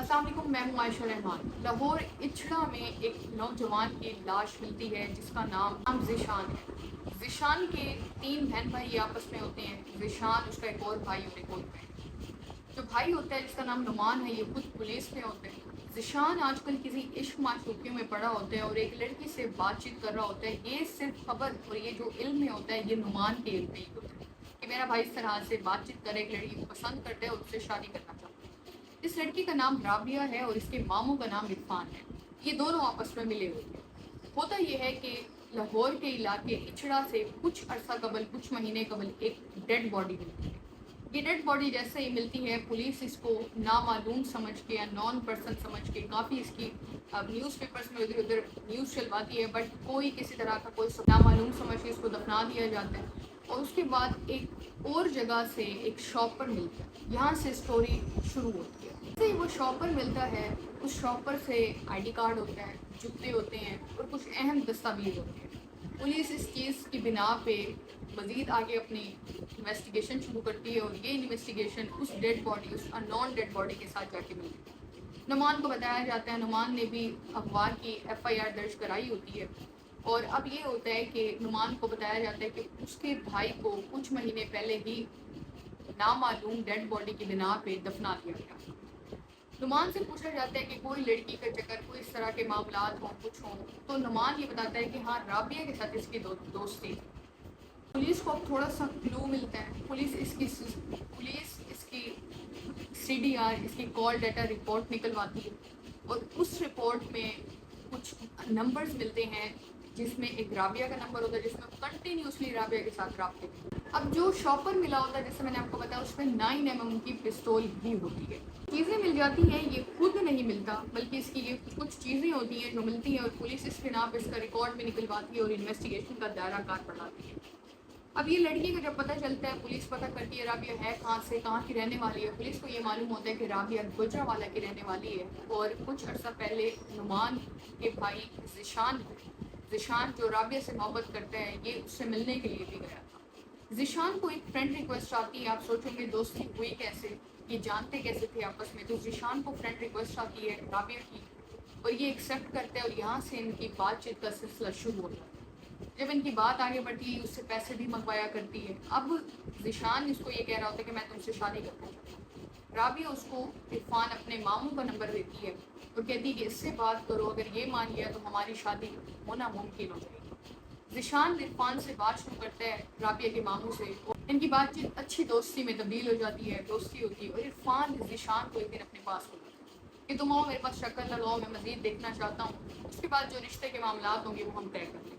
अस्सलाम वालेकुम, मैं हूं आयशा रहमान। लाहौर इचड़ा में एक नौजवान की लाश मिलती है जिसका नाम ज़ीशान है। ज़ीशान के 3 बहन भाई आपस में होते हैं। ज़ीशान, उसका एक और भाई और एक और बहन। जो भाई होता है जिसका नाम नुमान है, ये खुद पुलिस में होते हैं। ज़ीशान आजकल किसी इश्क माशूकियों में पड़ा होता है और एक लड़की से बातचीत कर रहा होता है। ये सिर्फ खबर और ये जो इल्म में होता है, ये नुमान के इल्म में ही होता है कि मेरा भाई इस तरह से बातचीत करे, एक लड़की को पसंद करता है और उससे शादी करना चाहता है। इस लड़की का नाम राबिया है और इसके मामू का नाम इरफान है। ये दोनों आपस में मिले हुए हैं। होता यह है कि लाहौर के इलाके इचड़ा से कुछ अरसा कबल, कुछ महीने कबल एक डेड बॉडी मिलती है। ये डेड बॉडी जैसे ही मिलती है, पुलिस इसको नामालूम समझ के या नॉन पर्सन समझ के काफ़ी इसकी न्यूज़पेपर्स में इधर उधर न्यूज़ चलवाती है, बट कोई किसी तरह का कोई नामालूम समझ के इसको दफना दिया जाता है। और उसके बाद एक और जगह से एक शॉपर मिलता है। यहाँ से स्टोरी शुरू होती है। जैसे ही वो शॉपर मिलता है, उस शॉपर से आईडी कार्ड होता है, जूते होते हैं और कुछ अहम दस्तावेज होते हैं। पुलिस इस चीज़ की बिना पे मज़ीद आगे अपनी इन्वेस्टिगेशन शुरू करती है और ये इन्वेस्टिगेशन उस डेड बॉडी, उस अननोन डेड बॉडी के साथ जाके मिलती है। नुमान को बताया जाता है, नुमान ने भी अगवा की FIR दर्ज कराई होती है। और अब ये होता है कि नुमान को बताया जाता है कि उसके भाई को कुछ महीने पहले ही नामालूम डेड बॉडी की बिना पे दफना दिया गया। नुमान से पूछा जाता है कि कोई लड़की का चक्कर, कोई इस तरह के मामलात हों, कुछ हों, तो नुमान ये बताता है कि हाँ, राबिया के साथ इसकी दोस्ती। पुलिस को अब थोड़ा सा क्लू मिलता है। पुलिस इसकी CDR, इसकी कॉल डाटा रिपोर्ट निकलवाती है और उस रिपोर्ट में कुछ नंबर्स मिलते हैं जिसमें एक राबिया का नंबर होता है, जिसमें कंटिन्यूसली राबिया के साथ रब्ते। अब जो शॉपर मिला होता है, जैसे मैंने आपको बताया, उसमें 9mm की पिस्तौल भी होती है। चीज़ें मिल जाती हैं, ये खुद नहीं मिलता, बल्कि इसकी ये कुछ चीज़ें होती हैं जो मिलती हैं और पुलिस इस बिना पर इसका रिकॉर्ड में निकलवाती है और इन्वेस्टिगेशन का दायरा कार बढ़ाती है। अब ये लड़की का जब पता चलता है, पुलिस पता करती है राबिया है कहाँ से, कहाँ की रहने वाली है। पुलिस को ये मालूम होता है कि राबिया गुजरावाला की रहने वाली है और कुछ अर्सा पहले नुमान के भाई ज़ीशान जो राबिया से मोहब्बत करता है, ये उससे मिलने के लिए भी गया था। ज़ीशान को एक फ्रेंड रिक्वेस्ट आती है। आप सोचोगे दोस्ती हुई कैसे, ये जानते कैसे थे आपस में? तो ज़ीशान को फ्रेंड रिक्वेस्ट आती है राबिया की और ये एक्सेप्ट करते हैं और यहाँ से इनकी बातचीत का सिलसिला शुरू होता है। जब इनकी बात आगे बढ़ती है, उससे पैसे भी मंगवाया करती है। अब ज़ीशान इसको ये कह रहा होता है कि मैं तुमसे शादी करना चाहता हूँ। राबिया उसको इरफान अपने मामू का नंबर देती है और कहती है कि इससे बात करो, अगर ये मान लिया तो हमारी शादी होना मुमकिन हो जाएगी। ज़ीशान इरफान से बात शुरू करता है राबिया के मामू से। इनकी बातचीत अच्छी दोस्ती में तब्दील हो जाती है, दोस्ती होती है और इरफान ज़ीशान को एक दिन अपने पास बुलाता है कि तुम आओ, मेरे पास शक्ल लगाओ, मैं मज़ीद देखना चाहता हूँ। उसके बाद जो रिश्ते के मामलात होंगे वो हम तय कर लेंगे।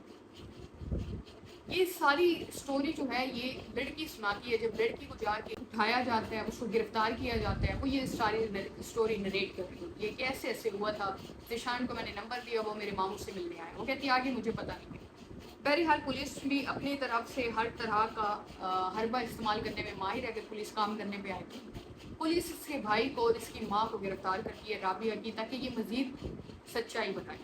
ये सारी स्टोरी जो है ये लड़की सुनाती है। जब लड़की को जाके उठाया जाता है, उसको गिरफ्तार किया जाता है, वो ये सारी स्टोरी नरेट कर रही है, ये कैसे ऐसे हुआ था। ज़ीशान को मैंने नंबर दिया, वो मेरे मामू से मिलने आया। वो कहती है आगे मुझे पता नहीं है। बहरहाल पुलिस भी अपनी तरफ से हर तरह का हरबा इस्तेमाल करने में माहिर है। अगर पुलिस काम करने पे आए तो पुलिस इसके भाई को और इसकी माँ को गिरफ्तार करती है राबिया की, ताकि ये मज़ीद सच्चाई बताए।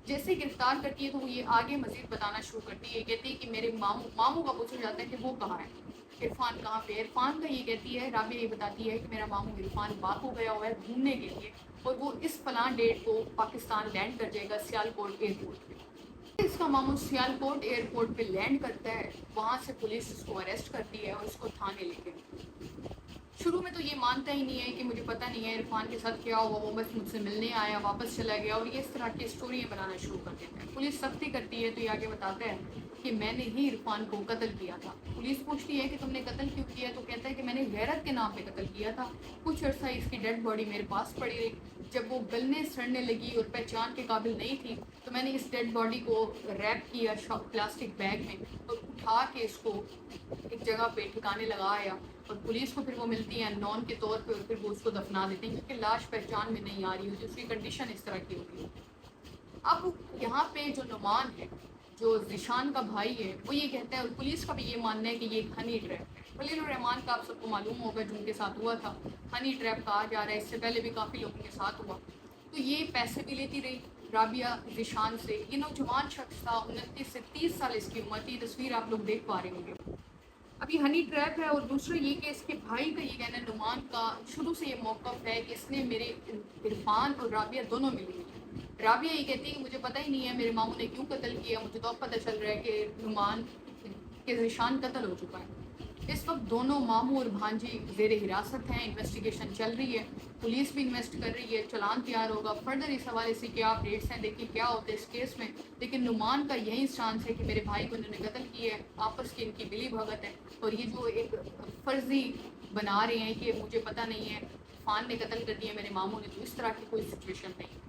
जैसे गिरफ्तार करती है तो वो ये आगे मज़ीद बताना शुरू करती है। कहती है कि मेरे मामू का पूछा जाता है कि वो कहाँ है, इरफान कहाँ पे। इरफान का ये कहती है, राबिया ये बताती है कि मेरा मामू इरफान बाकू गया हुआ है घूमने के लिए और वो इस फलां डेट को पाकिस्तान लैंड कर जाएगा सियालकोट एयरपोर्ट पे। इसका मामू सियालकोट एयरपोर्ट पे लैंड करता है। वहाँ से पुलिस उसको अरेस्ट करती है और उसको थाने लेके। शुरू में तो ये मानता ही नहीं है कि मुझे पता नहीं है इरफान के साथ क्या हुआ, वो बस मुझसे मिलने आया, वापस चला गया, और ये इस तरह की स्टोरियाँ बनाना शुरू कर देता है। पुलिस सख्ती करती है तो ये आगे बताता है कि मैंने ही इरफान को कत्ल किया था। पुलिस पूछती है कि तुमने कत्ल क्यों किया, तो कहता है कि मैंने गैरत के नाम पे कत्ल किया था। कुछ अर्सा इसकी डेड बॉडी मेरे पास पड़ी रही, जब वो गलने सड़ने लगी और पहचान के काबिल नहीं थी तो मैंने इस डेड बॉडी को रैप किया प्लास्टिक बैग में और उठा के इसको एक जगह पे ठिकाने लगाया और पुलिस को फिर वो मिलती है नॉन के तौर पे और फिर वो उसको दफना देते हैं क्योंकि लाश पहचान में नहीं आ रही होती, उसकी कंडीशन इस तरह की होती है। अब यहाँ पे जो नुमान है, जो ज़ीशान का भाई है, वो ये कहता है और पुलिस का भी ये मानना है कि ये एक हनी ट्रैप है। खलील रहमान का आप सबको मालूम होगा जो उनके साथ हुआ था, हनी ट्रैप कहा जा रहा है। इससे पहले भी काफ़ी लोगों के साथ हुआ। तो ये पैसे भी लेती रही राबिया ज़ीशान से। ये नौजवान शख्स था, 29 से 30 साल इसकी उम्र थी। तस्वीर आप लोग देख पा रहे होंगे। اب یہ ہنی ٹریپ ہے، اور دوسرا یہ کہ اس کے بھائی کا یہ کہنا ہے، نعمان کا شروع سے یہ موقف ہے کہ اس نے میرے عرفان اور رابعہ دونوں ملی ہوئی ہیں۔ رابعہ یہ کہتی ہے کہ مجھے پتہ ہی نہیں ہے میرے ماموں نے کیوں قتل کیا، مجھے تو اب پتہ چل رہا ہے کہ نعمان کے ذیشان قتل ہو چکا ہے۔ اس وقت دونوں ماموں اور بھانجی زیر حراست ہیں، انویسٹیگیشن چل رہی ہے، پولیس بھی انویسٹ کر رہی ہے، چلان تیار ہوگا، فردر اس حوالے سے کیا اپڈیٹس ہیں دیکھیں کیا ہوتا ہے اس کیس میں۔ لیکن نعمان کا یہی اسٹانس ہے کہ میرے بھائی کو انہوں نے قتل کیا ہے، آپس کی ان کی ملی بھگت ہے، اور یہ جو ایک فرضی بنا رہے ہیں کہ مجھے پتہ نہیں ہے، عرفان نے قتل کر دیا میرے ماموں نے، تو اس طرح کی کوئی سچویشن نہیں۔